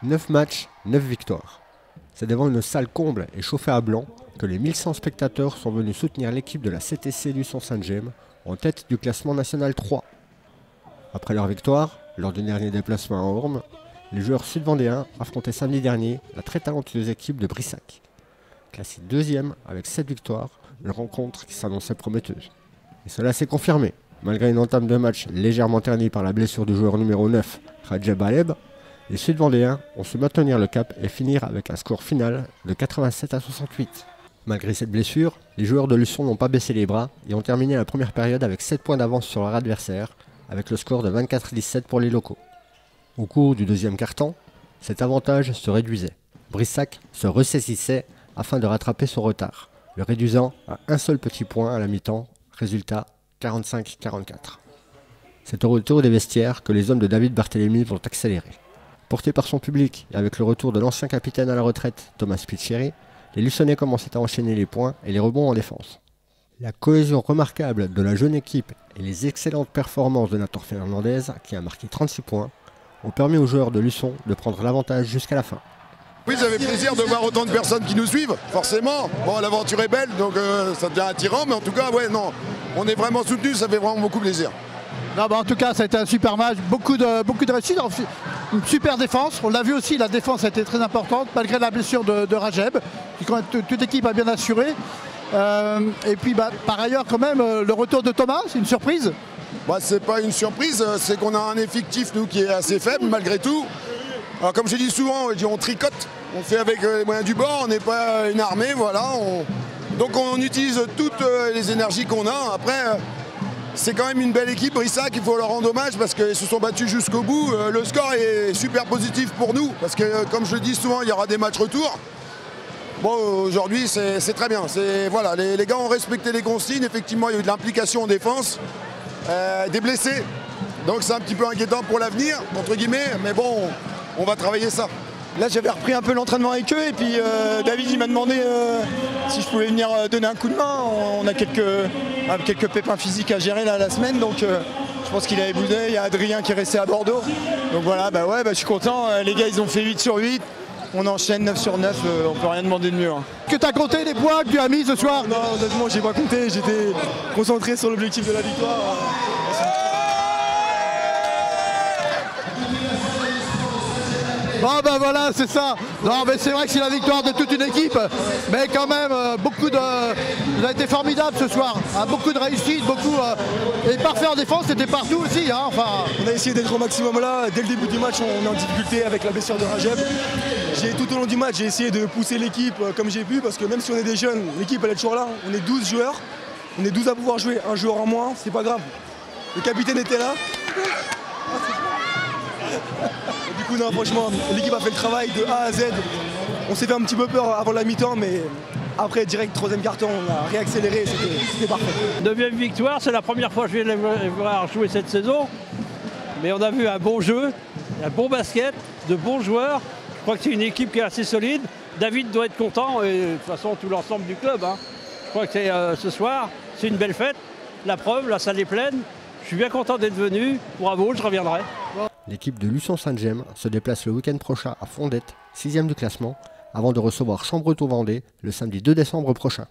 9 matchs, 9 victoires. C'est devant une salle comble et chauffée à blanc que les 1100 spectateurs sont venus soutenir l'équipe de la CTC Luçon-Saint-Gemme en tête du classement national 3. Après leur victoire, lors du dernier déplacement à Orme, les joueurs sud-vendéens affrontaient samedi dernier la très talentueuse équipe de Brissac. Classée deuxième avec 7 victoires, une rencontre qui s'annonçait prometteuse. Et cela s'est confirmé. Malgré une entame de match légèrement ternie par la blessure du joueur numéro 9, Rajeb Aleb, les Sud-Vendéens ont su maintenir le cap et finir avec un score final de 87-68. Malgré cette blessure, les joueurs de Luçon n'ont pas baissé les bras et ont terminé la première période avec 7 points d'avance sur leur adversaire, avec le score de 24-17 pour les locaux. Au cours du deuxième quart-temps, cet avantage se réduisait. Brissac se ressaisissait afin de rattraper son retard, le réduisant à un seul petit point à la mi-temps, résultat 45-44. C'est au retour des vestiaires que les hommes de David Barthélémy vont accélérer. Portés par son public et avec le retour de l'ancien capitaine à la retraite, Thomas Picheri, les Luçonnais commençaient à enchaîner les points et les rebonds en défense. La cohésion remarquable de la jeune équipe et les excellentes performances de Nathan Fernandez, qui a marqué 36 points, ont permis aux joueurs de Luçon de prendre l'avantage jusqu'à la fin. Oui, ça fait plaisir de voir autant de personnes qui nous suivent, forcément. Bon, l'aventure est belle, donc ça devient attirant, mais en tout cas, ouais, non, on est vraiment soutenus, ça fait vraiment beaucoup plaisir. Non, bah en tout cas, ça a été un super match, beaucoup de réussite, une super défense. On l'a vu aussi, la défense a été très importante, malgré la blessure de Rajeb, qui quand même toute l'équipe a bien assuré. Et puis, par ailleurs, quand même, le retour de Thomas, c'est une surprise. Bah, c'est pas une surprise, c'est qu'on a un effectif, nous, qui est assez faible, malgré tout. Alors, comme je dis souvent, on tricote, on fait avec les moyens du bord, on n'est pas une armée, voilà. Donc on utilise toutes les énergies qu'on a. Après, c'est quand même une belle équipe, Brissac, il faut leur rendre hommage parce qu'ils se sont battus jusqu'au bout. Le score est super positif pour nous, parce que comme je le dis souvent, il y aura des matchs retour. Bon, aujourd'hui, c'est très bien. Voilà, les gars ont respecté les consignes, effectivement, il y a eu de l'implication en défense, des blessés. Donc c'est un petit peu inquiétant pour l'avenir, entre guillemets, mais bon, on va travailler ça. Là, j'avais repris un peu l'entraînement avec eux et puis David il m'a demandé si je pouvais venir donner un coup de main. On a quelques pépins physiques à gérer là, la semaine, donc je pense qu'il avait boudé. Il y a Adrien qui est resté à Bordeaux. Donc voilà, je suis content. Les gars, ils ont fait 8 sur 8. On enchaîne 9 sur 9, on peut rien demander de mieux. Hein. Que tu as compté les points que tu as mis ce soir? Non, honnêtement, j'ai pas compté. J'étais concentré sur l'objectif de la victoire. Bon ben voilà, c'est ça. Non mais c'est vrai que c'est la victoire de toute une équipe. Mais quand même, vous avez été formidable ce soir. Beaucoup de réussite, et parfait en défense, c'était partout aussi. Hein, enfin. On a essayé d'être au maximum là. Dès le début du match, on est en difficulté avec la blessure de Rajeb. Tout au long du match, j'ai essayé de pousser l'équipe comme j'ai pu, parce que même si on est des jeunes, l'équipe elle est toujours là. On est 12 joueurs. On est 12 à pouvoir jouer. Un joueur en moins, c'est pas grave. Le capitaine était là. Du coup, non, franchement, l'équipe a fait le travail de A à Z. On s'est fait un petit peu peur avant la mi-temps, mais après, direct, troisième carton, on a réaccéléré, c'était parfait. 9e victoire, c'est la première fois que je viens de les voir jouer cette saison. Mais on a vu un bon jeu, un bon basket, de bons joueurs. Je crois que c'est une équipe qui est assez solide. David doit être content, et de toute façon, tout l'ensemble du club. Hein. Je crois que ce soir, c'est une belle fête. La preuve, la salle est pleine. Je suis bien content d'être venu. Bravo, je reviendrai. L'équipe de Luçon-Saint-Gemme se déplace le week-end prochain à Fondette, 6e du classement, avant de recevoir Chambretot-Vendée le samedi 2 décembre prochain.